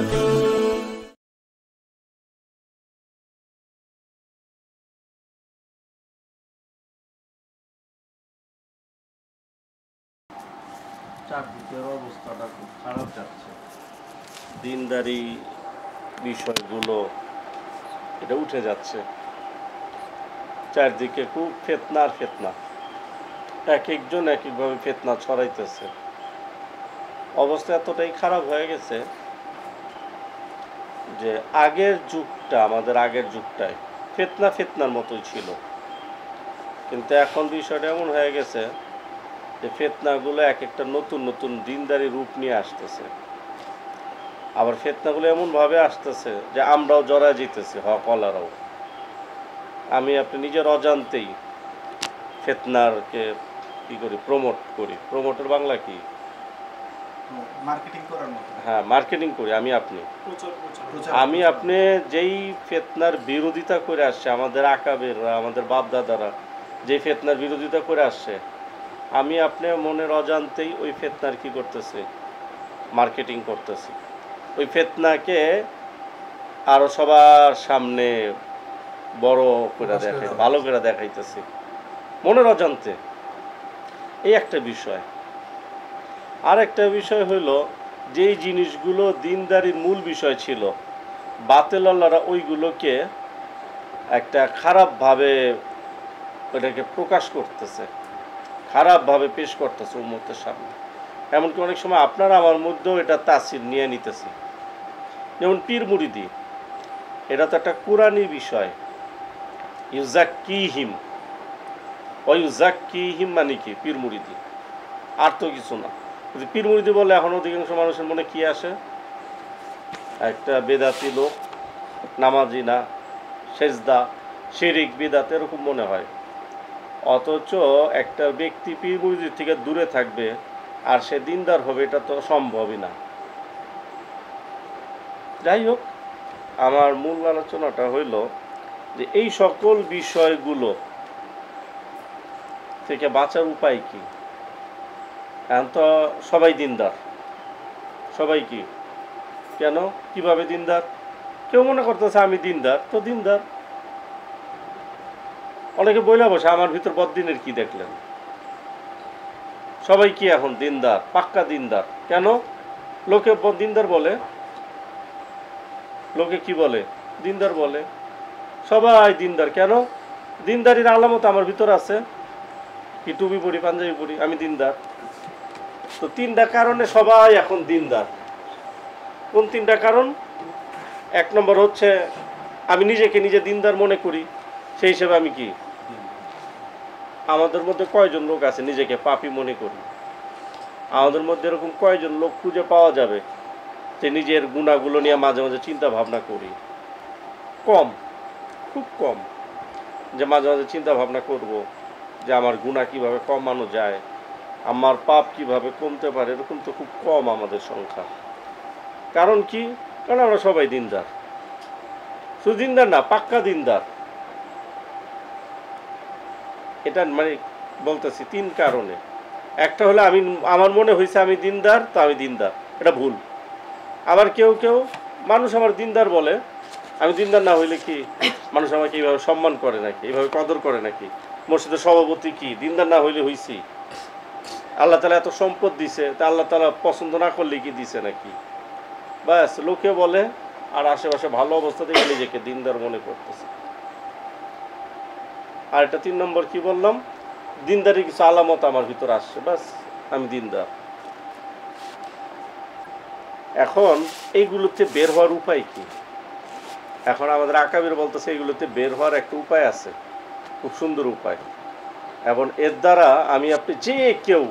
চারদিকের অবস্থাটা খুব খারাপ যাচ্ছে। দিনদারি বিষয়গুলো এটা উঠে যাচ্ছে, চারদিকে খুব ফিতনা আর ফিতনা, এক একজন এক একভাবে ফিতনা ছড়াইতেছে। অবস্থা এতটাই খারাপ হয়ে গেছে যে আগের যুগটা, আমাদের আগের যুগটায় ফিতনার মতোই ছিল, কিন্তু এখন বিষয়টা এমন হয়ে গেছে যে ফিতনাগুলো এক একটা নতুন নতুন দিনদারি রূপ নিয়ে আসতেছে। আবার ফিতনাগুলো এমনভাবে আসতেছে যে আমরাও জড়ায় যেতেছি, হকওয়ালারাও। আমি আপনি নিজের অজান্তেই ফিতনারকে কি করি, প্রমোট করি। প্রমোটের বাংলা কি? মার্কেটিং করার মতো। হ্যাঁ, মার্কেটিং করি আমি আপনি। আমি আপনি যেই ফিতনার বিরোধিতা করে আসছে, আমাদের আকাবেররা, আমাদের বাপ দাদারা যেই ফিতনার বিরোধিতা করে আসছে, আমি আপনি মনের অজান্তেই ওই ফিতনার কি করতেছি, মার্কেটিং করতেছি। ওই ফিতনাকে আরো সবার সামনে বড় করে দেখাই, ভালো করে দেখাইতেছি মনের অজান্তে। এই একটা বিষয়। আর একটা বিষয় হইল, যেই জিনিসগুলো দিনদারির মূল বিষয় ছিল, বাতিল আল্লাহরা ওইগুলোকে একটা খারাপভাবে ওটাকে প্রকাশ করতেছে, খারাপভাবে পেশ করতেছে উম্মতের সামনে। এমনকি অনেক সময় আপনারা আমার মধ্যেও এটা তাসির নিয়ে নিতেছে। যেমন পীর মুরিদি, এটা তো একটা কোরআনী বিষয়। ইউজাক্কিহিম ওয়ায়ুজাক্কিহিম মানে কি? পীর মুরিদি, আর তো কিছু না। যদি পীর মুরিদি বলে, এখন অধিকাংশ মানুষের মনে কি আসে? একটা বেদাতি লোক, নামাজি না, সেজদা, শিরিক, বিদাত, এরকম মনে হয়। অথচ একটা ব্যক্তি পীর মুরিদির থেকে দূরে থাকবে আর সে দিনদার হবে, এটা তো সম্ভবই না। যাই হোক, আমার মূল আলোচনাটা হইল যে এই সকল বিষয়গুলো থেকে বাঁচার উপায় কি। এখন তো সবাই দিনদার, সবাই কি, কেন, কিভাবে দিনদার? কেউ মনে করতেছে আমি দিনদার, তো দিনদার। অনেকে বইলা বসে আমার ভিতর বদ্দিনের কি দেখলেন। সবাই কি এখন দিনদার, পাক্কা দিনদার? কেন? লোকে দিনদার বলে, লোকে কি বলে? দিনদার বলে। সবাই দিনদার কেন? দিনদারির আলামত আমার ভিতর আছে। কি টুপি পরি, পাঞ্জাবি পরি, আমি দিনদার। তো তিনটা কারণে সবাই এখন দিনদার। কোন তিনটা কারণ? এক নম্বর হচ্ছে আমি নিজেকে নিজে দিনদার মনে করি, সেই হিসেবে আমি কি? আমাদের মধ্যে কয়জন লোক আছে নিজেকে পাপী মনে করি? আমাদের মধ্যে এরকম কয়জন লোক খুঁজে পাওয়া যাবে যে নিজের গুণাগুলো নিয়ে মাঝে মাঝে চিন্তা ভাবনা করি? কম, খুব কম। যে মাঝে মাঝে চিন্তা ভাবনা করব যে আমার গুনাহ কিভাবে কমানো যায়, আমার পাপ কিভাবে কমতে পারে, এরকম তো খুব কম আমাদের সংখ্যা। কারণ কি? কারণ আমরা সবাই দিনদার। শুধু দিনদার না, পাক্কা দিনদার। এটা মানে বলতেছি তিন কারণে। একটা হলো আমি, আমার মনে হয়েছে আমি দিনদার, তো আমি দিনদার, এটা ভুল। আবার কেউ কেউ মানুষ আমার দিনদার বলে, আমি দিনদার না হইলে কি মানুষ আমাকে এইভাবে সম্মান করে নাকি, এইভাবে কদর করে নাকি? মসজিদের সভাপতি কি দিনদার না হইলে হইছি? আল্লাহ তাআলা এত সম্পদ দিছে, তা আল্লাহ তাআলা পছন্দ না করলে কি দিছে নাকি? ব্যাস, লোকে বলে আর আশেপাশে ভালো অবস্থা থেকে নিজেকে দিনদার মনে করতেছে। আর এটা তিন নম্বর কি বললাম, দিনদারির কিছু আলামত আমার ভিতর আসছে, ব্যাস আমি দিনদার। এখন এইগুলোতে বের হওয়ার উপায় কি? এখন আমাদের আকাবির বলতেছে এইগুলোতে বের হওয়ার একটা উপায় আছে, খুব সুন্দর উপায়। এবং এর দ্বারা আমি আপনি যে কেউ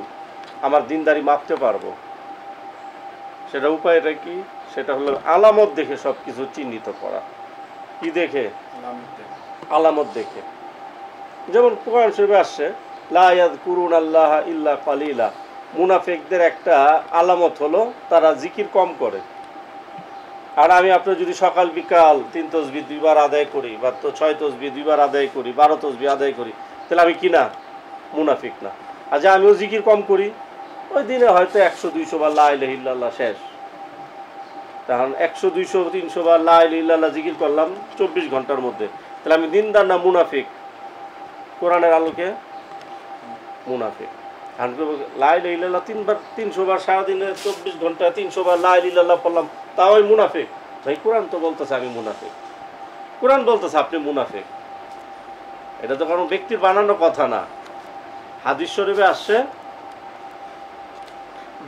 আমার দিনদারি মাপতে পারবো। সেটা উপায়টা কি? সেটা হলো আলামত দেখে সব কিছু চিহ্নিত করা। কি দেখে? আলামত দেখে। যেমন কোরআন শরীফে আসছে, লা ইয়াযকুরুনাল্লাহা ইল্লা কালিলা। মুনাফিকদের একটা আলামত হলো তারা জিকির কম করে। আর আমি আপনার যদি সকাল বিকাল 3 তাসবিহ 2 বার আদায় করি, বা তো 6 তাসবিহ 2 বার আদায় করি, 12 তাসবিহ আদায় করি, তাহলে আমি কি না? মুনাফিক না। আর যে আমিও জিকির কম করি, ওই দিনে হয়তো 100-200 বার লা ইলাহা ইল্লাল্লাহ শেষ। তখন 100 200 300 বার লা ইলাহা ইল্লাল্লাহ জিকির করলাম 24 ঘন্টার মধ্যে, তাহলে আমি দিনদার না মুনাফিক? কোরআনের আলোকে মুনাফিক। লা ইলাহা ইল্লাল্লাহ 300 বার সারাদিনে 24 ঘন্টা 300 বার লা ইলাহা ইল্লাল্লাহ পড়লাম, তাও আমি মুনাফিক? ভাই কোরআন তো বলতেছে আমি মুনাফিক, কোরআন বলতেছে আপনি মুনাফিক। এটা তো কোনো ব্যক্তির বানানো কথা না। হাদিস শরীফে আসছে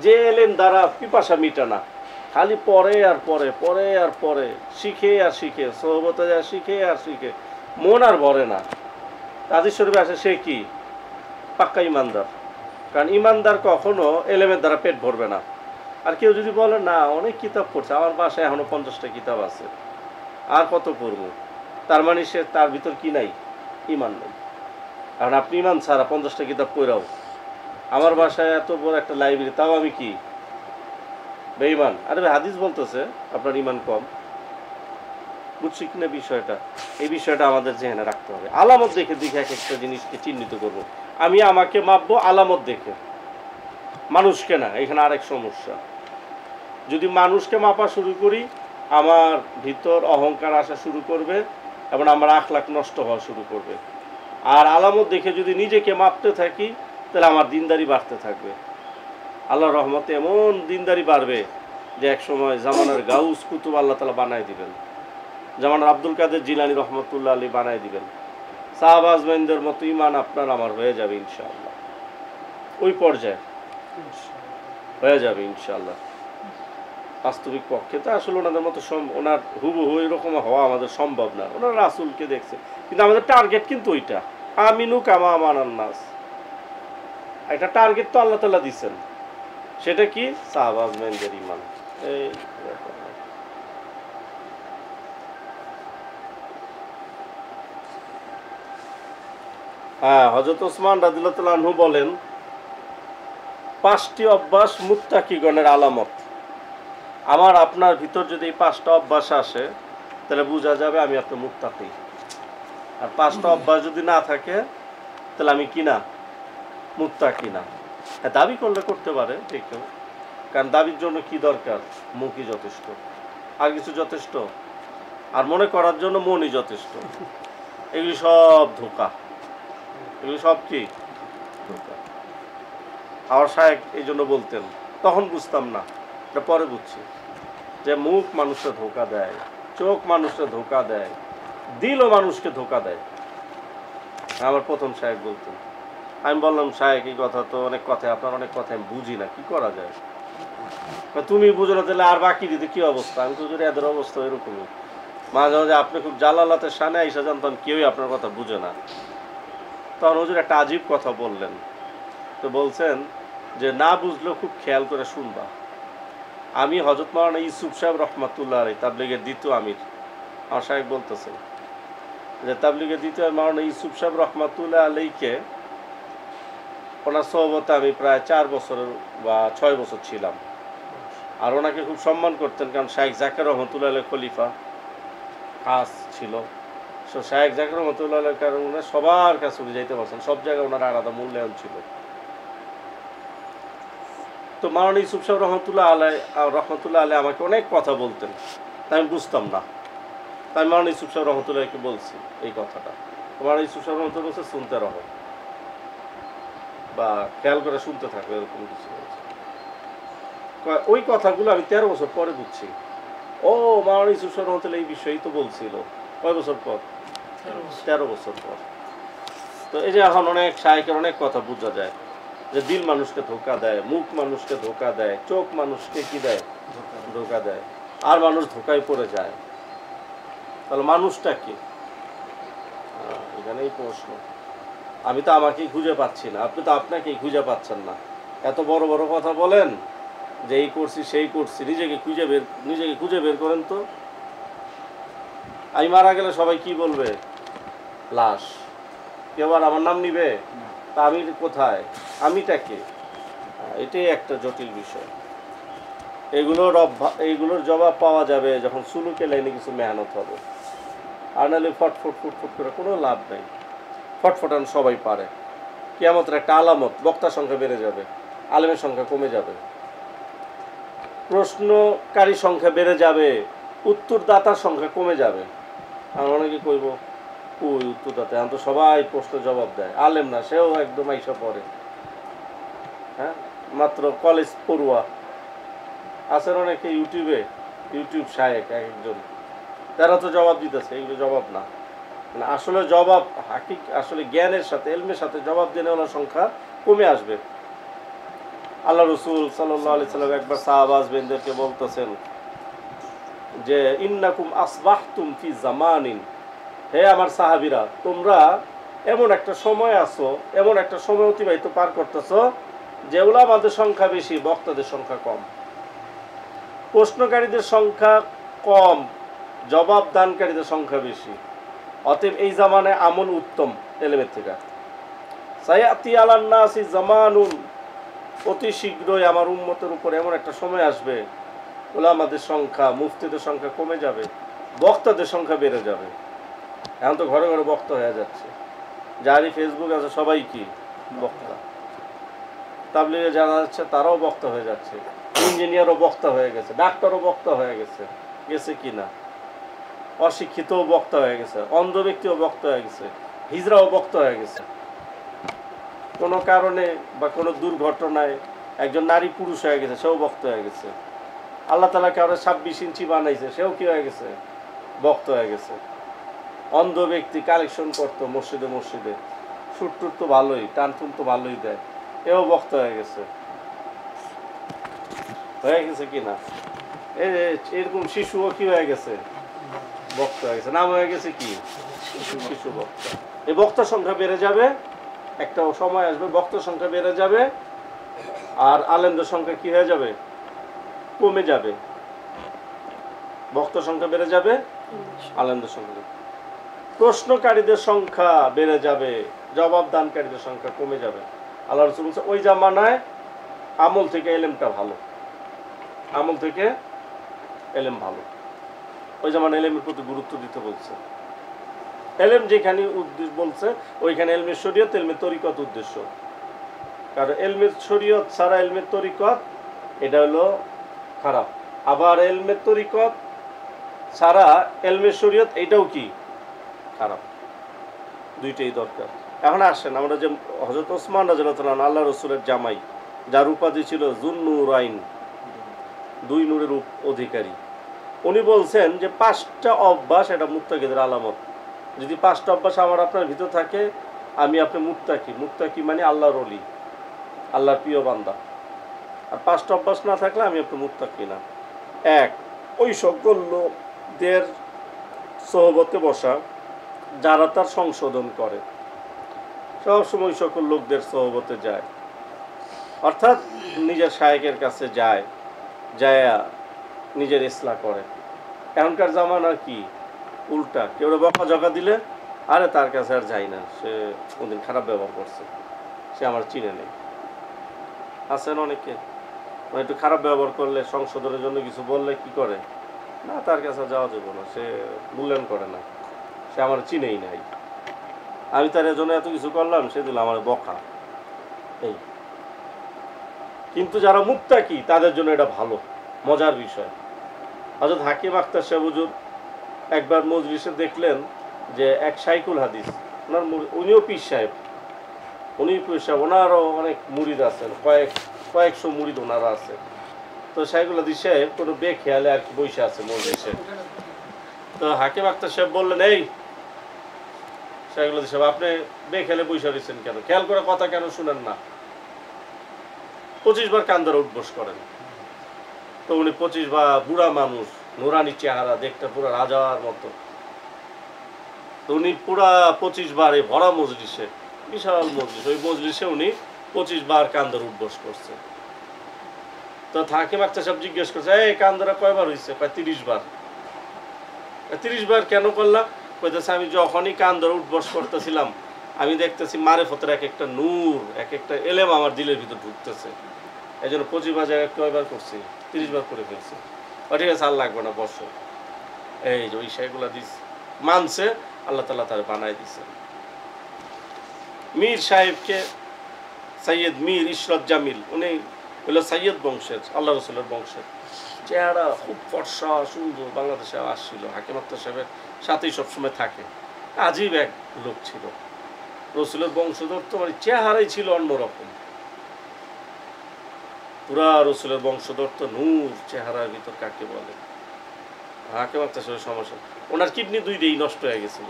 যে এলেম দ্বারা পিপাসা মিটে না, খালি পরে আর পরে, পরে আর পরে, শিখে আর শিখে, সোহবতে যায় শিখে আর শিখে, মন আর ভরে না। হাদিস শরীফে আসে সে কি? পাক্কা ইমানদার। কারণ ইমানদার কখনো এলেমের দ্বারা পেট ভরবে না। আর কেউ যদি বলে না অনেক কিতাব পড়ছে, আমার বাসায় এখনো 50টা কিতাব আছে, আর কত পড়বো, তার মানে সে তার ভিতর কি নাই? ইমান নেই। কারণ আপনি ইমান ছাড়া 50টা কিতাব পড়াও, আমার বাসায় এত বড় একটা লাইব্রেরি, তাও আমি কি বেঈমান? আরে ভাই হাদিস বলতেছে আপনার ইমান কম। বুঝছি কিনা বিষয়টা? এই বিষয়টা আমাদের জেনে রাখতে হবে। আলামত দেখে দেখে এক একটা জিনিসকে চিহ্নিত করব। আমি আমাকে মাপবো আলামত দেখে, মানুষকে না। এখানে আরেক সমস্যা, যদি মানুষকে মাপা শুরু করি আমার ভিতর অহংকার আসা শুরু করবে এবং আমার আখলাক নষ্ট হওয়া শুরু করবে। আর আলামত দেখে যদি নিজেকে মাপতে থাকি তাহলে আমার দিনদারি বাড়তে থাকবে। আল্লাহর রহমতে এমন দিনদারি বাড়বে যে এক সময় জামানার গাউস কুতুব আল্লাহ তাআলা বানায় দিবেন, জামানার আব্দুল কাদের জিলানী রহমতুল্লাহ আলী বানায় দিবেন। সাহাবা আজমাইনদের মতো ইমান আপনার আমার হয়ে যাবে ইনশাআল্লাহ, ওই পর্যায়ে হয়ে যাবে ইনশাআল্লাহ। বাস্তবিক পক্ষে তো আসলে ওনাদের মতো ওনার হুবহু এরকম হওয়া আমাদের সম্ভব না। ওনার রাসূলকে দেখছে, কিন্তু আমাদের টার্গেট কিন্তু ওইটা, আমিনু কামা আমানান নাস। একটা টার্গেট তো আল্লাহ তাআলা দিচ্ছেন, সেটা কি? সাহাবা আজমাইনদের ঈমান। এই হ্যাঁ, হযরত ওসমান রাদিয়াল্লাহু তাআলা আনহু বলেন 5টি অভ্যাস মুত্তাকিগণের আলামত। আমার আপনার ভিতর যদি এই 5টা অভ্যাস আসে তাহলে বোঝা যাবে আমি আপনার মুত্তাকি। আর 5টা অভ্যাস যদি না থাকে তাহলে আমি কি না? মুত্তাকি না। হ্যাঁ, দাবি করলে করতে পারে যে কেউ, কারণ দাবির জন্য কি দরকার? মুখই যথেষ্ট, আর কিছু যথেষ্ট? আর মনে করার জন্য মনই যথেষ্ট। এগুলি সব ধোঁকা, এগুলি সব কি ধোঁকা। আমার শায়েখ এই জন্য বলতেন, তখন বুঝতাম না, এটা পরে বুঝছি, যে মুখ মানুষকে ধোঁকা দেয়, চোখ মানুষকে ধোঁকা দেয়, দিলও মানুষকে ধোঁকা দেয়। আমার প্রথম শায়েখ বলতেন। আমি বললাম শায়েখ এই কথা তো অনেক কথা, আপনার অনেক কথা আমি বুঝি না, কি করা যায়? তুমি বুঝো না তাহলে আর বাকি দিতে কি অবস্থা? আমি তো যদি এদের অবস্থা এরকমই, মাঝে মাঝে আপনি খুব জালালাতের সামনে আইসা জানতাম কেউই আপনার কথা বুঝে না। তখন হুজুর একটা আজীব কথা বললেন, তো বলছেন যে না বুঝলেও খুব খেয়াল করে শুনবা। আমি হযরত মাওলানা ইউসুফ সাহেব রহমাতুল্লাহ আলাইহি তাবলীগের দ্বিতীয় আমির, আমার শায়েখ বলতেছেন যে তাবলীগের দ্বিতীয় মাওলানা ইউসুফ সাহেব রহমাতুল্লাহ আলাইহিকে ওনার সোহবতে আমি প্রায় 4 বছর বা 6 বছর ছিলাম। আর ওনাকে খুব সম্মান করতেন, কারণ শায়েখ জাকের রহমতুল্লাহ আলাইহি খলিফা খাস ছিল। সো শায়েখ জাকের রহমতুল্লাহ আলাইহির কারণে সবার কাছে উনি যাইতে পারছেন, সব জায়গায় ওনার আলাদা মূল্যায়ন ছিল। তো মাওলানা ইউসুফ সাহেব রহমতুল্লাহ আলাইহি আমাকে অনেক কথা বলতেন, তাই আমি বুঝতাম না। তাই মাওলানা ইউসুফ সাহেব রহমতুল্লাহকে বলছি এই কথাটা, মাওলানা ইউসুফ সাহেব রহমতুল্লাহ বলছে শুনতে রহ বা খেয়াল করে শুনতে থাকবে, এরকম কিছু বলছে। ওই কথাগুলো আমি 13 বছর পরে বুঝছি। ও মাওলানা ইউসুফ সাহেব রহমতুল্লাহ এই বিষয়ই তো বলছিল। কয় বছর পর? 13 বছর পর। তো এই যে এখন অনেক শায়েখের অনেক কথা বোঝা যায়, যে দিল মানুষকে ধোঁকা দেয়, মুখ মানুষকে ধোঁকা দেয়, চোখ মানুষকে কি দেয়? ধোঁকা দেয়, আর মানুষ ধোঁকায় পড়ে যায়। তাহলে মানুষটা কি? এখানেই প্রশ্ন। আমি তো আমাকেই খুঁজে পাচ্ছি না, আপনি তো আপনাকেই খুঁজে পাচ্ছেন না। এত বড় বড় কথা বলেন যে এই করছি সেই করছি, নিজেকে খুঁজে বের করেন তো। আমি মারা গেলে সবাই কি বলবে? লাশ। কেউ আর আমার নাম নিবে? তা আমি কোথায়? কে? এটাই একটা জটিল বিষয়। এইগুলোর জবাব পাওয়া যাবে যখন সুলুকে লাইনে কিছু মেহনত হবে। আর নাহলে ফটফট করে কোনো লাভ নেই। ফটফটানো সবাই পারে। কিয়ামতের একটা আলামত, বক্তার সংখ্যা বেড়ে যাবে, আলেমের সংখ্যা কমে যাবে। প্রশ্নকারী সংখ্যা বেড়ে যাবে, উত্তরদাতার সংখ্যা কমে যাবে। আর অনেকে কইব ওই উত্তরদাতা এখন তো সবাই প্রশ্ন জবাব দেয়, আলেম না সেও একদম আইসা পড়ে, হ্যাঁ মাত্র কলেজ পড়ুয়া আছেন অনেকে ইউটিউব শায়েক এক একজন, তারা তো জবাব দিতেছে, এগুলো জবাব না। মানে আসলে জবাব আসলে জ্ঞানের সাথে এলমের সাথে জবাব দেওয়ার সংখ্যা কমে আসবে। আল্লাহ রসুল সাল্লাল্লাহু আলাইহি সাল্লাম একবার সাহাবাজদেরকে বলতেছেন যে ইন্নাকুম আসবাহতুম ফি জামানিন, হে আমার সাহাবীরা, তোমরা এমন একটা সময় আছো, এমন একটা সময় অতিবাহিত পার করতেছো যে উলামাদের সংখ্যা বেশি, বক্তাদের সংখ্যা কম, প্রশ্নকারীদের সংখ্যা কম, জবাব দানকারীদের সংখ্যা বেশি। অতএব এই জামানায় আমল উত্তম এলেমের থেকে। সায়াতি আলান নাসি জামানুন, অতি শীঘ্রই আমার উম্মতের উপর এমন একটা সময় আসবে উলামাদের সংখ্যা, মুফতিদের সংখ্যা কমে যাবে, বক্তাদের সংখ্যা বেড়ে যাবে। এখন তো ঘরে ঘরে বক্তা হয়ে যাচ্ছে, যারই ফেসবুক আছে সবাই কি বক্তা, তাবলিগে যারা যাচ্ছে তারাও বক্তা হয়ে যাচ্ছে, ইঞ্জিনিয়ারও বক্তা হয়ে গেছে, ডাক্তারও বক্তা হয়ে গেছে কি না, অশিক্ষিতও বক্তা হয়ে গেছে, অন্ধ ব্যক্তিও বক্তা হয়ে গেছে, হিজড়াও বক্তা হয়ে গেছে। কোনো কারণে বা কোনো দুর্ঘটনায় একজন নারী পুরুষ হয়ে গেছে, সেও বক্তা হয়ে গেছে। আল্লাহ তাআলা কারো 26 ইঞ্চি বানাইছে, সেও কি হয়ে গেছে, বক্তা হয়ে গেছে। অন্ধ ব্যক্তি কালেকশন করতো মসজিদে, সুর টুর তো ভালোই, টান টুন তো ভালোই দেয়, এও বক্তা হয়ে গেছে কি না। এরকম শিশুও কি হয়ে গেছে, বক্তা হয়ে গেছে, নাম হয়ে গেছে কি শিশু বক্তা। এই বক্তার সংখ্যা বেড়ে যাবে, একটা সময় আসবে বক্তার সংখ্যা বেড়ে যাবে আর আলেমদের সংখ্যা কি হয়ে যাবে, কমে যাবে। বক্তার সংখ্যা বেড়ে যাবে, আলেমদের সংখ্যা, প্রশ্নকারীদের সংখ্যা বেড়ে যাবে, জবাব দানকারীদের সংখ্যা কমে যাবে। আল্লাহ রাসূল বলছে ওই জামানায় আমল থেকে এলেমটা ভালো, আমল থেকে এলেম ভালো। ওই জামানায় এলেমের প্রতি গুরুত্ব দিতে বলছে। এলেম যেখানে উদ্দেশ্য বলছে ওইখানে এলমের শরীয়ত, এলমের তরিকত উদ্দেশ্য। কারণ এলমের শরীয়ত ছাড়া এলমের তরিকত এটা হলো খারাপ, আবার এলমের তরিকত ছাড়া এলমের শরীয়ত এটাও কি খারাপ, দুইটাই দরকার। এখন আসেন আমরা যে হযরত ওসমান রাদিয়াল্লাহু তাআলা আল্লাহ রাসূলের জামাই, যার উপাধি ছিল যুন-নুরাইন, দুই নূরের অধিকারী, উনি বলছেন যে 5টা অভ্যাস এটা মুত্তাকিদের আলামত। যদি 5টা অভ্যাস আমার আপনার ভিতর থাকে, আমি আপনি মুত্তাকি। মুত্তাকি মানে আল্লাহর ওলি, আল্লাহর প্রিয় বান্দা। আর 5টা অভ্যাস না থাকলে আমি আপনি মুত্তাকি না। 1, ওই সকল লোকদের সোহবতে বসা যারা তার সংশোধন করে, সবসময় সকল লোকদের সোহবতে যায়, অর্থাৎ নিজের শায়েখের কাছে যায়, নিজের ইসলাহ করে। এখনকার জামানা কি উল্টা, কেউ বকা দিলে আরে তার কাছে আর যাই না, সে কোনদিন খারাপ ব্যবহার করছে, সে আমার চিনে নেই। আছেন অনেকে একটু খারাপ ব্যবহার করলে, সংশোধনের জন্য কিছু বললে কি করে, না তার কাছে যাওয়া যাবে না, সে মূল্যায়ন করে না, সে আমার চিনেই নাই, আমি তার জন্য এত কিছু করলাম, সে দিল আমার বকা। এই কিন্তু যারা মুত্তাকি তাদের জন্য এটা ভালো, মজার বিষয়। হযরত হাকিম আখতার সাহেব হুজুর একবার মজলিসে দেখলেন যে এক শাইখুল হাদিস, উনিও পীর সাহেব, ওনারও অনেক মুরিদ আছেন, কয়েকশো মুরিদ ওনারা আছে। তো শাইখুল হাদিস সাহেব কোনো বেখেয়ালে আর কি বসে আছে মজলিসে। তো হাকিম আখতার সাহেব বললেন, এই শাইখুল হাদিস সাহেব, আপনি বেখেয়ালে বসে রয়েছেন কেন, খেয়াল করে কথা কেন শুনেন না? 25 বার কান ধরে উঠবোস করেন। তো উনি 25 বার, বুড়া মানুষ, নুরানি চেহারা, দেখতে পুরো রাজার মতো। তো উনি পুরা 25 বার এই ভরা মজলিসে, বিশাল মজলিস, ওই মজলিসে উনি 25 বার কান ধরে উঠবোস করছে। তো হাকিম আখতার সাহেব জিজ্ঞেস করছে, এই কান ধরে কয়বার হয়েছে? 30 বার। 30 বার কেন করলাম? কইতেছে, আমি যখনই কান ধরে উঠবোস করতেছিলাম, আমি দেখতেছি মারেফতের এক একটা নূর, এক একটা এলেম আমার দিলের ভিতর ঢুকতেছে, এই জন্য 25 বার জায়গায় কয়বার করছি, 30 বার করে ফেলছি। ঠিক আছে, আর লাগবে না, বসো। এই যে ওই শাইখুল হাদিস মানছে, আল্লাহ তাআলা তার বানায় দিছে। মীর সাহেবকে সৈয়দ মীর ইশরত জামিল, উনি হলো সৈয়দ বংশের, আল্লাহ রাসূলের বংশের। চেহারা খুব ফর্সা সুন্দর, বাংলাদেশে আসছিল, হাকিম আক্তার সাহেবের সাথেই সবসময় থাকে। আজীব এক লোক ছিল, রসুলের বংশধর, তো মানে চেহারাই ছিল অন্যরকম, পুরা রসুলের বংশধর তো নূর চেহারার ভিতর কাকে বলে। হাকিম আক্তার সাহেবের সমস্যা, ওনার কিডনি দুইটাই নষ্ট হয়ে গেছিল,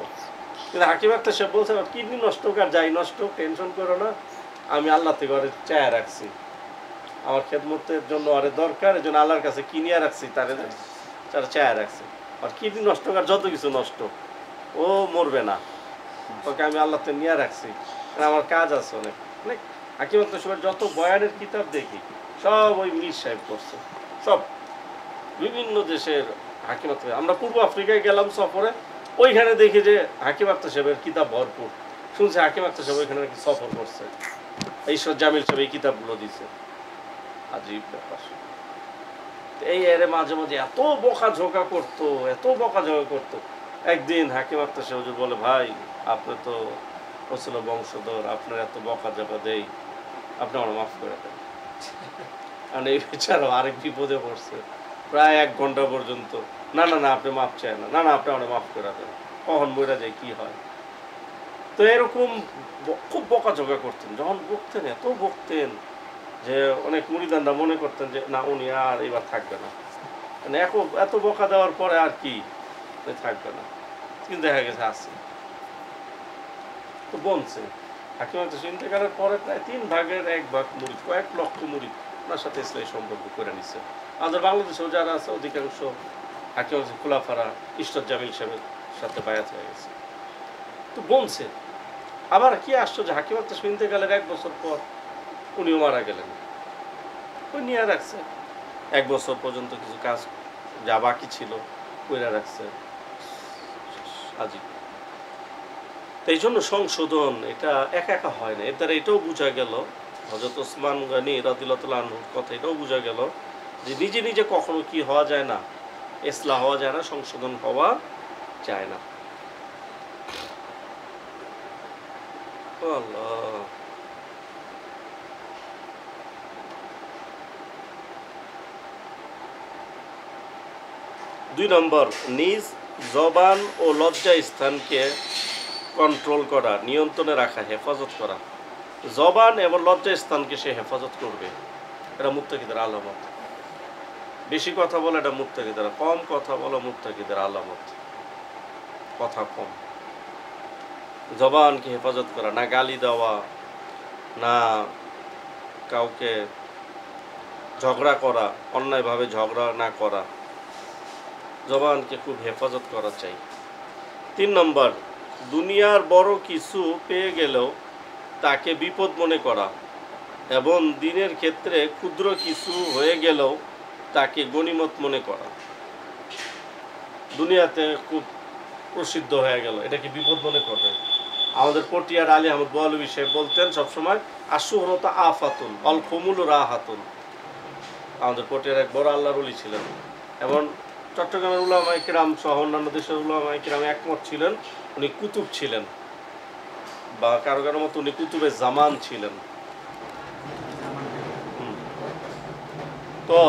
কিন্তু হাকিম আক্তার সাহেব বলছে কিডনি নষ্ট হোক আর যাই নষ্ট হোক, টেনশন করো না, আমি আল্লাহ থেকে ওরে চায়া রাখছি, আমার খেদমতের জন্য আরে দরকার, এই জন্য আল্লাহর কাছে কিনিয়া রাখছি, তারা চায়া রাখছি। আর কিডনি নষ্ট হোক আর যত কিছু নষ্ট, ও মরবে না, ওকে আমি আল্লাহ থেকে নিয়ে রাখছি, আমার কাজ আছে অনেক অনেক। হাকিম আক্তার সাহেবের যত বয়ানের কিতাব দেখি সব ওই মীর সাহেব করছে, সব বিভিন্ন দেশের হাকিম আক্তার। আমরা পূর্ব আফ্রিকায় গেলাম সফরে, ওইখানে দেখি যে হাকিম আক্তার সাহেবের কিতাব ভরপুর, শুনছি হাকিম আক্তার সাহেব ওইখানে নাকি সফর করছে, ঈশ্বর জামিল সাহেব এই কিতাবগুলো দিছে। আজীব ব্যাপার। এই এরে মাঝে মাঝে এত বকাঝোকা করতো, এত বকাঝোকা করতো। একদিন হাকিম আক্তার সাহেব হুজুর বলে, ভাই আপনি তো রসুলের বংশধর, আপনার এত বকাঝোকা দেই, আপনি আমার মাফ করে দেন। কারণ এই বেচারা আরেক বিপদে পড়ছে, প্রায় 1 ঘন্টা পর্যন্ত, না না না আপনি মাফ চায় না, না না আপনি আমার মাফ করে দেন, কখন বইরা যায় কি হয়। তো এরকম খুব বকাঝোকা করতেন, যখন বকতেন এত বকতেন যে অনেক মুরিদানরা মনে করতেন যে না উনি আর এবার থাকবে না, মানে এত বকা দেওয়ার পরে আর কি থাকবে না, কিন্তু দেখা গেছে আছে। তো বলছে হাকিম আক্তার সাহেব ইন্তেকালের পরে প্রায় 3 ভাগের 1 ভাগ মুরিদ, কয়েক লক্ষ মুরিদ ওনার সাথে ইসলামী সম্পর্ক করে নিচ্ছে। আমাদের বাংলাদেশেও যারা আছে অধিকাংশ হাকিম খোলাফারা ঈশ্বর জামিল সাহেবের সাথে বায়াত হয়ে গেছে। তো বলছে আবার কি আশ্চর্য, হাকিম আক্তার সাহেব ইন্তেকালের 1 বছর পর উনিও মারা গেলেন, ওই নিয়ে রাখছে 1 বছর পর্যন্ত কিছু কাজ যা বাকি ছিল কইরা রাখছে। আজীব। এই জন্য সংশোধন এটা একা একা হয় না, এর দ্বারা এটাও বোঝা গেল, হযরত ওসমান গনি রাদিয়াল্লাহু আনহুর কথা এটাও বোঝা গেল যে নিজে নিজে কখনো কি হওয়া যায় না, ইসলাহ হওয়া যায় না, সংশোধন হওয়া যায় না। আল্লাহ। দুই নম্বর, নিজ জবান ও লজ্জা স্থানকে কন্ট্রোল করা, নিয়ন্ত্রণে রাখা, হেফাজত করা। জবান এবং লজ্জা স্থানকে সে হেফাজত করবে, এটা মুত্তাকিদের আলামত। বেশি কথা বলে এটা মুত্তাকিদের, কম কথা বলো মুত্তাকিদের আলামত, কথা কম। জবানকে হেফাজত করা, না গালি দেওয়া, না কাউকে ঝগড়া করা, অন্যায়ভাবে ঝগড়া না করা, জবানকে খুব হেফাজত করা চাই। 3 নম্বর, দুনিয়ার বড় কিছু পেয়ে গেলেও তাকে বিপদ মনে করা এবং দিনের ক্ষেত্রে ক্ষুদ্র কিছু হয়ে গেলেও তাকে গনিমত মনে করা। দুনিয়াতে খুব প্রসিদ্ধ হয়ে গেল, এটাকে বিপদ মনে করবে। আমাদের পটিয়ার আলী আহমদ বলবি সাহেব বলতেন সবসময়, আশুহরতা আফাতুন অল কমুল রাহাতুন। আমাদের পটিয়ার এক বড় আল্লাহর ওলি ছিলেন, এবং চট্টগ্রামের উলামায়ে কিরাম সহ অন্যান্য দেশের উলামায়ে কিরাম একমত ছিলেন উনি কুতুব ছিলেন, বা কারো কারো মতো উনি কুতুবে জামান ছিলেন। তো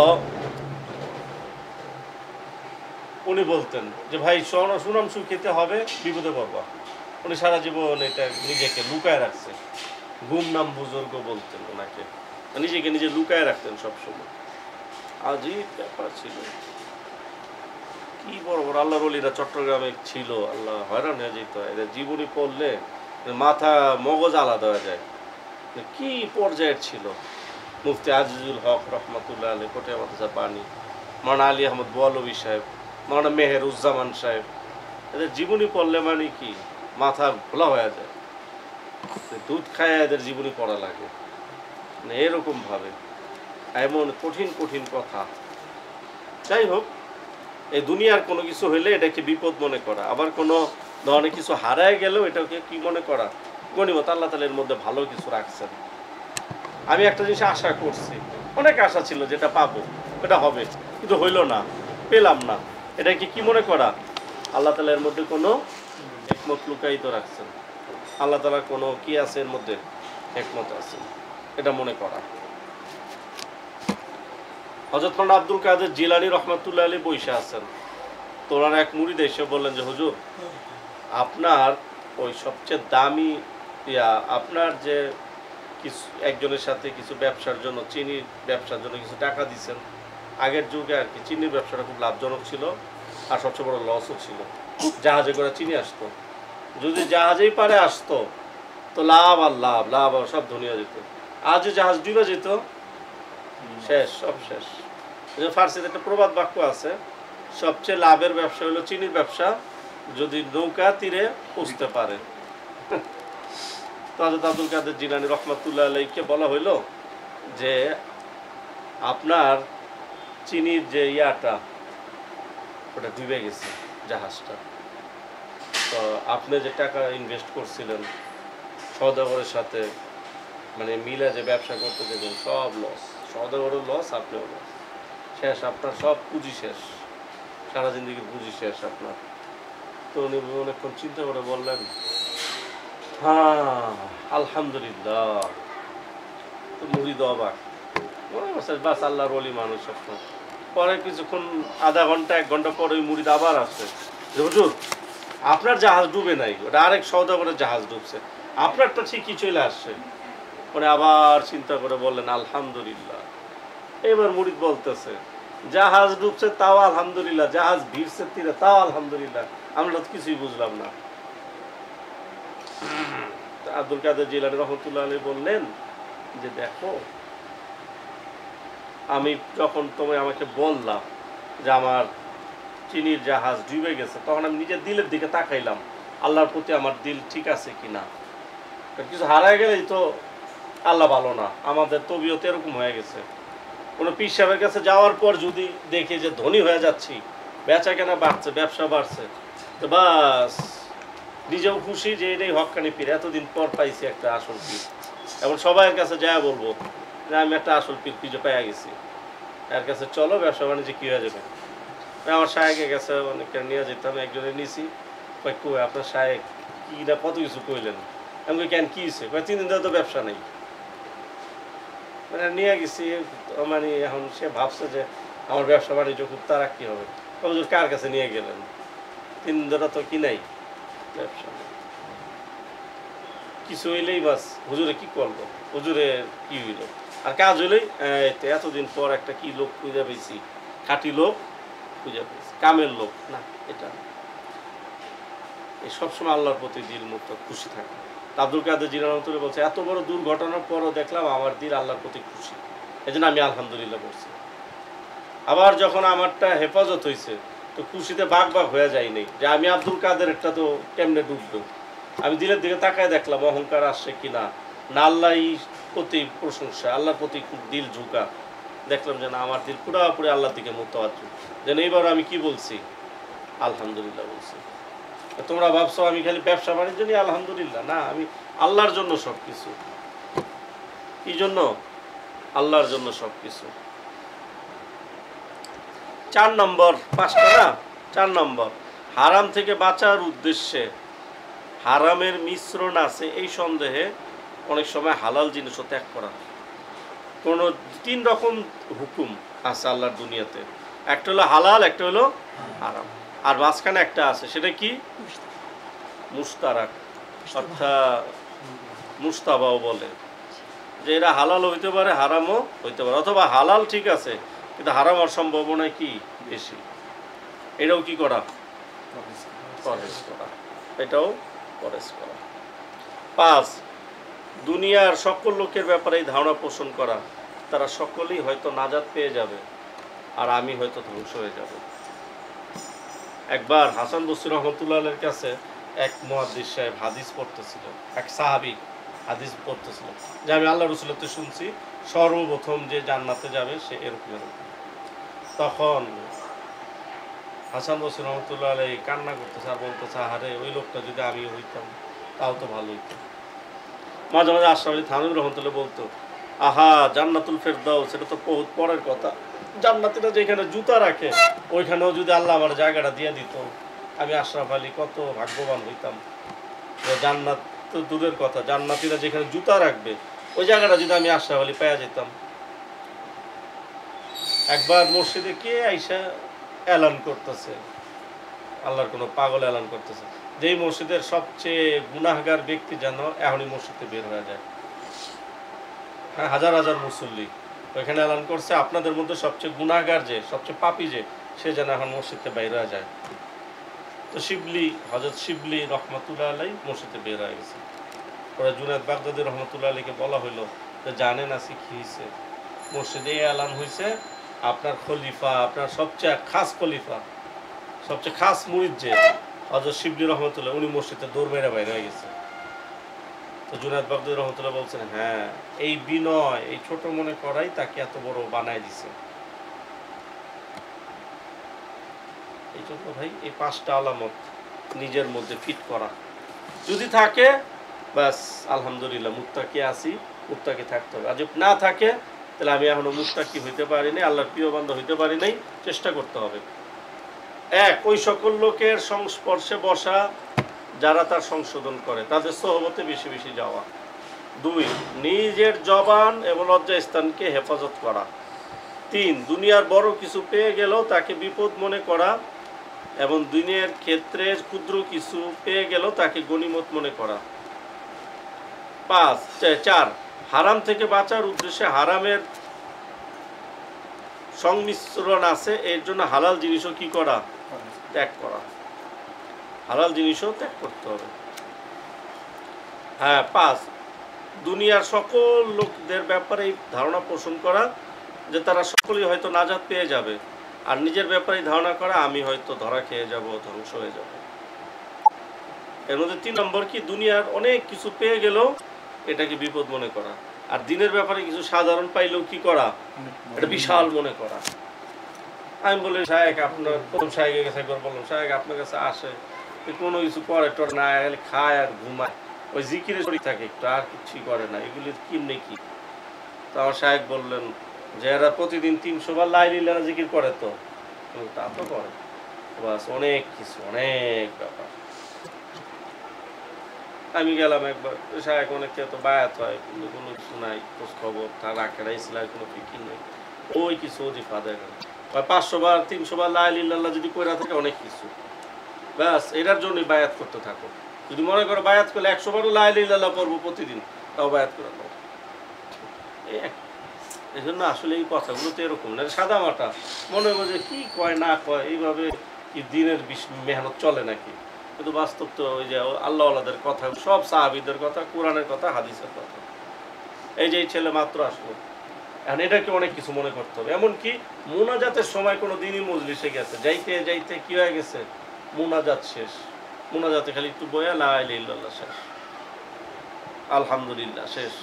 উনি বলতেন যে ভাই সুনাম সুখ খেতে হবে, বিপদে পড়বা। উনি সারা জীবন এটা নিজেকে লুকায় রাখছে, গুমনাম বুজুর্গ বলতেন ওনাকে, নিজেকে নিজে লুকায় রাখতেন সবসময়। আজীব ব্যাপার ছিল। কি বড় বড় আল্লাহর ওলিরা চট্টগ্রামে ছিল, আল্লাহ হয়রান হয়ে যেত, এদের জীবনী পড়লে মাথা মগজ আলাদা হয়ে যায়, কি পর্যায়ের ছিল। মুফতি আজিজুল হক রহমতুল্লাহ আলী কোটিয়া মাদ্রাসা পানি, মাওলানা আলী আহমদ বলবি সাহেব, মাওলানা মেহেরুজ্জামান সাহেব, এদের জীবনী পড়লে মানে কি মাথা খোলা হয়ে যায়, দুধ খায় এদের জীবনী পড়া লাগে, মানে এরকম ভাবে এমন কঠিন কঠিন কথা। যাই হোক, এই দুনিয়ার কোনো কিছু হইলে এটাকে বিপদ মনে করা, আবার কোনো ধরনের কিছু হারায় গেলেও এটাকে কি মনে করা, গনিমত। আল্লাহ তাআলা এর মধ্যে ভালো কিছু রাখছেন। আমি একটা জিনিস আশা করছি, অনেক আশা ছিল যেটা পাবো, এটা হবে, কিন্তু হইল না, পেলাম না, এটাকে কি মনে করা, আল্লাহ তাআলা এর মধ্যে কোনো হিকমত লুকায়িত রাখছেন, আল্লাহ তাআলা কোনো কি আছে এর মধ্যে, হিকমত আছে, এটা মনে করা। হযরত মাওলানা আব্দুল কাদের জিলানী রহমাতুল্লাহ আলাইহি বসে আছেন। তো ওনার এক মুরিদ এসে বললেন যে হুজুর, আপনার ওই সবচেয়ে দামি আপনার যে কিছু একজনের সাথে কিছু ব্যবসার জন্য চিনির ব্যবসার জন্য কিছু টাকা দিচ্ছেন, আগের যুগে আর কি চিনির ব্যবসাটা খুব লাভজনক ছিল আর সবচেয়ে বড় লসও ছিল। জাহাজে করে চিনি আসতো, যদি জাহাজেই পারে আসতো তো লাভ আর লাভ, লাভ আর সব ধনী হয়ে যেত। আজ যে জাহাজ ডুবে যেত, শেষ, সব শেষ। ফার্সিতে একটা প্রবাদ বাক্য আছে, সবচেয়ে লাভের ব্যবসা হলো চিনির ব্যবসা, যদি নৌকা তীরে পৌঁছতে পারে। তো হযরত আব্দুল কাদের জিলানী রহমাতুল্লাহ আলাইহিকে বলা হইল যে আপনার চিনির যে ইয়াটা ওটা ডুবে গেছে, জাহাজটা। তো আপনি যে টাকা ইনভেস্ট করছিলেন সওদাগরের সাথে, মানে মিলে যে ব্যবসা করতে দেবেন, সব লস, সওদাগরের লস, আপনিও লস, শেষ, আপনার সব পুঁজি শেষ, সারা জিন্দগির পুঁজি শেষ আপনার। তো উনি অনেকক্ষণ চিন্তা করে বললেন, হ্যাঁ আলহামদুলিল্লাহ। তো মুরিদ অবাক, বাস আল্লাহর ওলি মানুষ আপনার। পরে কিছুক্ষণ আধা ঘন্টা 1 ঘন্টা পরে ওই মুরিদ আবার আসছে, হুজুর আপনার জাহাজ ডুবে নাই, ওটা আরেক সওদাগরের জাহাজ ডুবছে, আপনারটা ঠিকই চলে আসছে। পরে আবার চিন্তা করে বললেন আলহামদুলিল্লাহ। এবার মুরিদ বলতেছে, জাহাজ ডুবছে তাও আলহামদুলিল্লাহ, জাহাজ ভিড়ছে তীরে তাও আলহামদুলিল্লাহ, আমরা তো কিছুই বুঝলাম না। আব্দুল কাদের জিলানী রহমাতুল্লাহ আলাইহি বললেন যে দেখো, আমি যখন তুমি আমাকে বললাম যে আমার চিনির জাহাজ ডুবে গেছে, তখন আমি নিজের দিলের দিকে তাকাইলাম, আল্লাহর প্রতি আমার দিল ঠিক আছে কিনা। কিছু হারায় গেলেই তো আল্লাহ ভালো না, আমাদের তবিয়ত এরকম হয়ে গেছে। কোনো পীর সাহেবের কাছে যাওয়ার পর যদি দেখি যে ধনী হয়ে যাচ্ছি, বেচা কেনা বাড়ছে, ব্যবসা বাড়ছে, তো বাস নিজেও খুশি যে এটাই হক্কানি পীর, এতদিন পর পাইছি একটা আসল পীর। এখন সবাইয়ের কাছে যাওয়া বলবো যে আমি একটা আসল পীর খুঁজে পেয়ে গেছি, এর কাছে চলো, ব্যবসা বাণিজ্য কী হয়ে যাবে। আমার শায়েকের কাছে অনেকটা নিয়ে যেতাম, একজনে নিয়েছি, কই আপনার শায়েক কী না কত কিছু কইলেন, আমি কেন কী হয়েছে, 3 দিন ধরে তো ব্যবসা নেই। মানে নিয়ে গেছি, মানে এখন সে ভাবছে যে আমার ব্যবসা বাণিজ্য খুব তারাক্কি হবে। হুজুর কার কাছে নিয়ে গেলেন, 3 দিন ধরে তো কি নাই, ব্যবসা নেই, কিছু হইলেই বাস হুজুরে কি করবো, হুজুরে কি হইল, আর কাজ হইলেই এতদিন পর একটা কি লোক খুঁজে পেয়েছি, খাঁটি লোক খুঁজে পেয়েছি, কামের লোক না, এটা এই সবসময় আল্লাহর প্রতি দিল মুক্ত খুশি থাকে। আব্দুল কাদের জিলানী রহমাতুল্লাহ বলছে, এত বড় দুর্ঘটনার পরও দেখলাম আমার দিল আল্লাহর প্রতি খুশি, এই জন্য আমি আলহামদুলিল্লাহ বলছি। আবার যখন আমারটা হেফাজত হয়েছে, তো খুশিতে বাঘ হয়ে যায়নি যে আমি আব্দুল কাদের একটা তো কেমনে ডুবলো, আমি দিলের দিকে তাকায় দেখলাম অহংকার আসছে কিনা না, আল্লাহর প্রতি প্রশংসা, আল্লাহর প্রতি খুব দিল ঝুঁকা, দেখলাম যে না আমার দিল পুরোপুরি আল্লাহর দিকে মুতাওয়াজ্জু, যেন এইবার আমি কি বলছি, আলহামদুলিল্লাহ বলছি। তোমরা ভাবছো আমি খালি ব্যবসা বাণিজ্য নিয়ে আলহামদুলিল্লাহ, না, আমি আল্লাহর জন্য সব কিছু। কি জন্য? আল্লাহর জন্য সব কিছু। 4 নম্বর, 5টা না, 4 নম্বর, হারাম থেকে বাঁচার উদ্দেশ্যে হারামের মিশ্রণ আছে এই সন্দেহে অনেক সময় হালাল জিনিসও ত্যাগ করা। কোনো 3 রকম হুকুম আছে আল্লাহর দুনিয়াতে, একটা হলো হালাল, একটা হলো হারাম, আর মাঝখানে একটা আছে, সেটা কি মুস্তারাক, অর্থাৎ মুস্তাবাও বলে, যে এরা হালাল হইতে পারে হারামও হইতে পারে, অথবা হালাল ঠিক আছে কিন্তু হারাম হওয়ার সম্ভাবনা কি বেশি, এটাও কি করা, পরহেজ করা, এটাও পরহেজ করা। 5, দুনিয়ার সকল লোকের ব্যাপারে এই ধারণা পোষণ করা, তারা সকলেই হয়তো নাজাত পেয়ে যাবে আর আমি হয়তো ধ্বংস হয়ে যাব। একবার হাসান বসরি রহমতুল্লাহ আলাইহির কাছে এক মুহাদ্দিস সাহেব হাদিস পড়তেছিল, এক সাহাবী হাদিস পড়তেছিল যে আমি আল্লাহ রাসূলের থেকে শুনছি সর্বপ্রথম যে জান্নাতে যাবে সে এরকম এরকম। তখন হাসান বসরি রহমতুল্লাহ আলাইহি কান্না করতেছে আর বলতেছে, আরে ওই লোকটা যদি আমি হইতাম তাও তো ভালো হইতো। মাঝে মাঝে আশরাফ আলী থানভী রহমতুল্লাহ বলতো, আহা জান্নাতুল ফেরদাউস সেটা তো বহুত পরের কথা, জান্নাতীরা যেখানে জুতা রাখে ওইখানেও যদি আল্লাহ আমার জায়গাটা দিয়ে দিত, আমি আশরাফ আলী কত ভাগ্যবান হইতাম। জান্নাত তো দূরের কথা, জান্নাতীরা যেখানে জুতা রাখবে ওই জায়গাটা যদি আমি আশরাফ আলী পেয়ে যেতাম। একবার মসজিদে কে আইসা এলান করতেছে, আল্লাহর কোনো পাগল এলান করতেছে যে এই মসজিদের সবচেয়ে গুনাহগার ব্যক্তি যেন এখনই মসজিদে বের হয়ে যায়। হ্যাঁ, হাজার হাজার মুসল্লি ওইখানে এলান করছে আপনাদের মধ্যে সবচেয়ে গুনাহগার যে, সবচেয়ে পাপী যে, সে যেন এখন মসজিদে বের হয়ে যায়। তো শিবলি, হযরত শিবলি রহমতুল্লাহ আলাই মসজিদে বের হয়ে গেছে। পরে জুনায়েদ বাগদাদি রহমতুল্লাহ আলীকে বলা হইলো যে জানেন আছে কি হয়েছে, মসজিদে এলান হয়েছে আপনার খলিফা, আপনার সবচেয়ে খাস খলিফা, সবচেয়ে খাস মুরিদ যে হযরত শিবলি রহমতুল্লাহ, উনি মসজিদে দৌড় মেরে বাইরে হয়ে গেছে। তো জুনায়েদ বাগদাদি রহমতুল্লাহ বলছেন, হ্যাঁ, এই বিনয়, এই ছোট মনে করাই তাকে এত বড় বানায় দিছে। এই জন্য ভাই এই 5টা আলামত নিজের মধ্যে ফিট করা যদি থাকে, বাস আলহামদুলিল্লাহ মুত্তাকি আছি, মুত্তাকি থাকতে হবে। আর যদি না থাকে তাহলে আমি এখনো মুত্তাকি হইতে পারি নাই, আল্লাহর প্রিয় বান্দা হইতে পারি নাই, চেষ্টা করতে হবে। এক, ওই সকল লোকের সংস্পর্শে বসা যারা তার সংশোধন করে, তাদের সোহবতে বেশি বেশি যাওয়া। 2, নিজের জবান এবং লজ্জাস্থানকে হেফাজত করা। 3, দুনিয়ার বড় কিছু পেয়ে গেলেও তাকে বিপদ মনে করা এবং দুনিয়ার ক্ষেত্রে ক্ষুদ্র কিছু পেয়ে গেলেও তাকে গনিমত মনে করা। 4, হারাম থেকে বাঁচার উদ্দেশ্যে হারামের সংমিশ্রণ আছে, এর জন্য হালাল জিনিসও কি করা, ত্যাগ করা। হালাল জিনিসও ত্যাগ করতে হবে। হ্যাঁ, 5, দুনিয়ার সকল লোকদের ব্যাপারে এই ধারণা পোষণ করা যে তারা সকলেই হয়তো নাজাত পেয়ে যাবে, আর নিজের ব্যাপারে ধারণা করা আমি হয়তো ধরা খেয়ে যাব, ধ্বংস হয়ে যাব। এর মধ্যে 3 নম্বর কি, দুনিয়ার অনেক কিছু পেয়ে গেলেও এটাকে বিপদ মনে করা, আর দিনের ব্যাপারে কিছু সাধারণ পাইলেও কি করা, এটা বিশাল মনে করা। আমি বলি, শায়েখ আপনার, প্রথম শায়েখের কাছে একবার বললাম, শায়েখ আপনার কাছে আসে কোনো কিছু করে টর না, খায় আর ঘুমায়, ওই জিকিরে শরীর থাকে একটু, আর কিছুই করে না, এগুলি কিমনে কি? তো আমার শায়েখ বললেন যে এরা প্রতিদিন 300 বার লা ইলাহা ইল্লাল্লাহ জিকির করে, তো তা তো করে, বাস অনেক কিছু, অনেক ব্যাপার। আমি গেলাম একবার, শায়েখ অনেকে তো বায়াত হয় কিন্তু কোনো কিছু নাই, খোঁজ খবর তার আখেরা ইসলাম কোনো ফিকির নেই, ওই কিছু ওজিফা দেয় না। 500 বার 300 বার লা ইলাহা ইল্লাল্লাহ যদি কইরা থাকে অনেক কিছু, ব্যাস এটার জন্যই বায়াত করতে থাকো। যদি মনে করো বায়াত করলে 100 বারও লা ইলাহা ইল্লাল্লাহ পড়বো প্রতিদিন, তাও বায়াত করে নাও। এই জন্য আসলে এই কথাগুলো তো এরকম না, সাদা মাটা মনে হয় যে কি কয় না কয়, এইভাবে কি দিনের মেহনত চলে নাকি? কিন্তু বাস্তব তো ওই যে আল্লাহ আল্লাহদের কথা, সব সাহাবীদের কথা, কোরআনের কথা, হাদিসের কথা। এই যে এই ছেলে মাত্র আসলো, এখন এটাকে অনেক কিছু মনে করতে হবে। এমনকি মুনাজাতের সময় কোনো দিনই মজলিসে গেছে, যাইতে যাইতে কি হয়ে গেছে, মুনাজাত শেষ, মুনাজাতে খালি একটু বয়া লা ইলাহা ইল্লাল্লাহ শেষ, আলহামদুলিল্লাহ শেষ।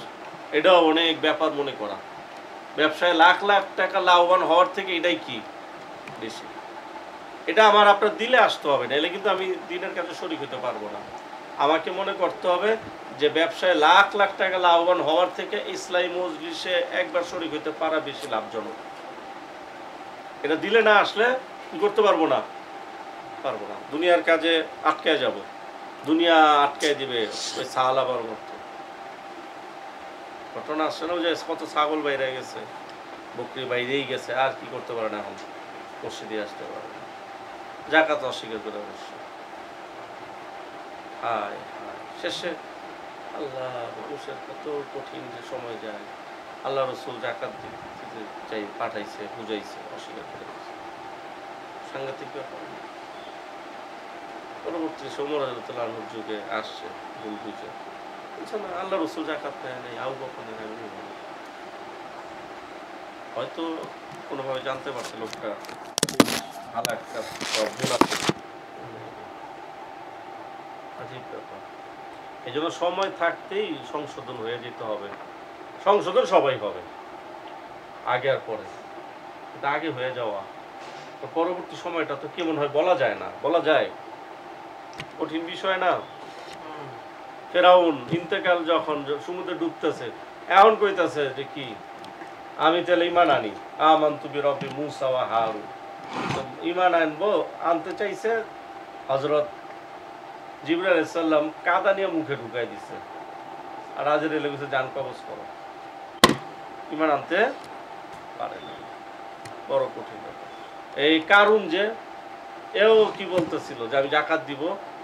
এটাও অনেক ব্যাপার মনে করা। ব্যবসায় লাখ লাখ টাকা লাভবান হওয়ার থেকে এটাই কি বেশি। এটা আমার আপনার দিলে আসতে হবে না, এলে কিন্তু আমি দিনের কাছে শরীক হতে পারবো না। আমাকে মনে করতে হবে যে ব্যবসায় লাখ লাখ টাকা লাভবান হওয়ার থেকে ইসলামী মজলিসে একবার শরীক হতে পারা বেশি লাভজনক। এটা দিলে না আসলে কি করতে পারবো না, পারবো না, দুনিয়ার কাজে আটকায় যাব, দুনিয়া আটকায় দিবে ওই সাহালাবার মতো ঘটনা আসছে না, যে কত ছাগল বাইরে গেছে, বকরি বাইরেই গেছে, আর কি করতে পারে না, এখন মসজিদে আসতে পারে না, জাকাত অস্বীকার করে অবশ্য। হায় হায়, শেষে আল্লাহ মানুষের কত কঠিন যে সময় যায়, আল্লাহ রসুল জাকাত দিতে চাই পাঠাইছে, বুঝাইছে, অস্বীকার করে দিয়েছে, সাংঘাতিক ব্যাপার। পরবর্তী সময় রাদিয়াল্লাহু যুগে আসছে ভুল বুঝে, না আল্লাহ রসুল জাকাত নেয় নাই, আবু বকর নেয় নাই, হয়তো কোনোভাবে জানতে পারছে লোকটা ভালো একটা ভুল আছে, আজীব ব্যাপার। এই জন্য সময় থাকতেই সংশোধন হয়ে যেতে হবে। সংশোধন সবাই হবে, আগে আর পরে, কিন্তু আগে হয়ে যাওয়া, তো পরবর্তী সময়টা তো কেমন হয় বলা যায় না, বলা যায়, কঠিন বিষয় না। ফেরাউন ইন্তেকাল যখন সমুদ্রে ডুবতেছে, এখন কইতাছে যে কি, আমি তাহলে ইমান আনি, আমানতু বিরব্বি মূসা ওয়া হারুন, ইমান আনবো, আনতে চাইছে, হযরত জিবরাইল আলাইহিস সালাম কাদা নিয়ে মুখে ঢুকাই দিছে, আর আজরাইল গেছে জান কবজ করো, ইমান আনতে পারে না। বড় কঠিন ব্যাপার। এই কারণ যে এও কি বলতেছিল যে আমি জাকাত দিব,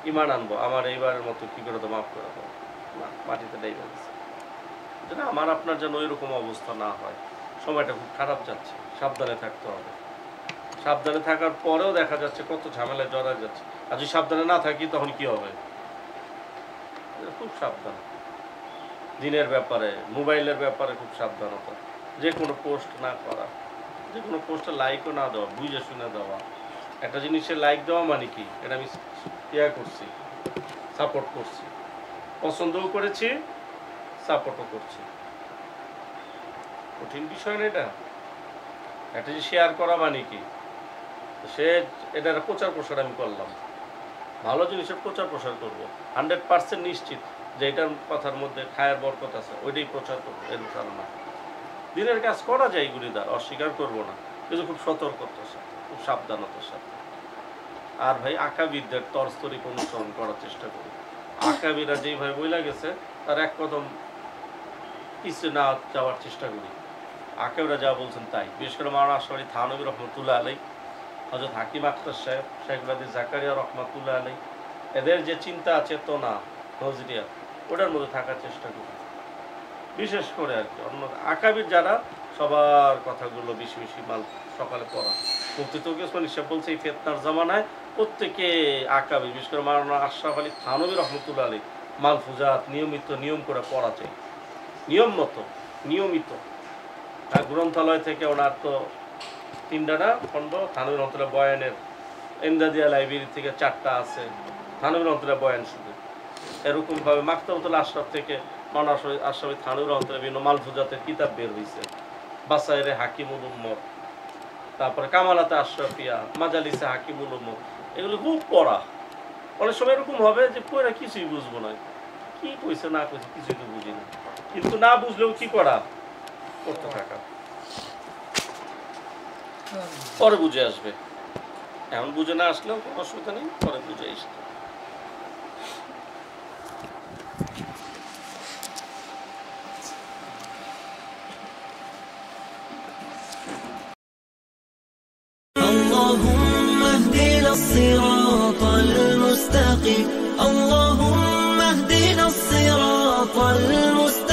ইমান আনবো, আমার এইবারের মতো কি করে তো মাফ করে দাও, না মাটিতে ডাইবা গেছে। যেন আমার আপনার যেন ওইরকম অবস্থা না হয়। সময়টা খুব খারাপ যাচ্ছে, সাবধানে থাকতে হবে। সাবধানে থাকার পরেও দেখা যাচ্ছে কত ঝামেলায় জড়ায় যাচ্ছে। আর যদি সাবধানে না থাকি তখন কি হবে? খুব সাবধান দিনের ব্যাপারে, মোবাইলের ব্যাপারে খুব সাবধানতা। যে কোনো পোস্ট না করা, যে কোনো পোস্টে লাইকও না দেওয়া, বুঝে শুনে দেওয়া। একটা জিনিসের লাইক দেওয়া মানে কি, এটা আমি করছি, সাপোর্ট করছি, পছন্দও করেছি, সাপোর্টও করছি। কঠিন বিষয় না এটা। একটা যে শেয়ার করা মানে কি, সে এটার প্রচার প্রসার আমি করলাম, ভালো জিনিসের প্রচার প্রসার করবো, 100% নিশ্চিত যে এটার কথার মধ্যে খায়ের বরকত আছে, ওইটাই প্রচার করবো। এর ধারণা দিনের কাজ করা যায় এগুলি দ্বারা, অস্বীকার করবো না, কিন্তু খুব সতর্কতার সাথে, খুব সাবধানতার সাথে। আর ভাই আকাবিরদের তরস্তরিক অনুসরণ করার চেষ্টা করি। আকাবিরা যেইভাবে বইলা গেছে তার এক কদম কিছু না যাওয়ার চেষ্টা করি। আকাবিরা যা বলছেন তাই। বিশেষ করে মাওলানা আশরাফ থানভী রহমতুল্লাহ আলাই, হযরত হাকিম আখতার সাহেব, শেখ জাকারিয়া রহমতুল্লাহ আলাই, এদের যে চিন্তা চেতনা নজরিয়া, ওটার মধ্যে থাকার চেষ্টা করি বিশেষ করে আর কি। অন্য আকাবির যারা, সবার কথাগুলো বেশি বেশি মাল সকালে পড়া। মুফতি তৌকির ওসমানী সাহেব বলছে এই ফিতনার জামানায় প্রত্যেকে আকাবির, বিশেষ করে মাওলানা আশরাফ আলী থানভী রহমতুল্লাহ আলী মালফুজাত নিয়ম করে পড়া চাই, নিয়ম মতো নিয়মিত। আর গ্রন্থালয় থেকে ওনার তো 3টা খণ্ড, থানভী রহমতুল্লাহ বয়ানের এমদাদিয়া লাইব্রেরি থেকে 4টা আছে, থানভী রহমতুল্লাহ বয়ান শুধু। এরকমভাবে মাকতাবুল আশরাফ থেকে মাওলানা আশরাফ থানভী রহমতুল্লাহ বিভিন্ন মালফুজাতের কিতাব বের হয়েছে, বাসায়েরে হাকিমুল উম্মত, তারপরে কামালাতে আশরাফিয়া, মাজালিসে হাকিমুল উম্মত, এগুলো খুব পড়া। অনেক সময় এরকম হবে যে পড়া কিছুই বুঝবো না, কি কইছে না কইছে কিছুই তো বুঝি না, কিন্তু না বুঝলেও কি করা, পড়তে থাকা, পরে বুঝে আসবে। এখন বুঝে না আসলেও কোনো অসুবিধা নেই, পরে বুঝে আসবে। اللهم اهدنا الصراط المستقيم اللهم اهدنا الصراط المستقيم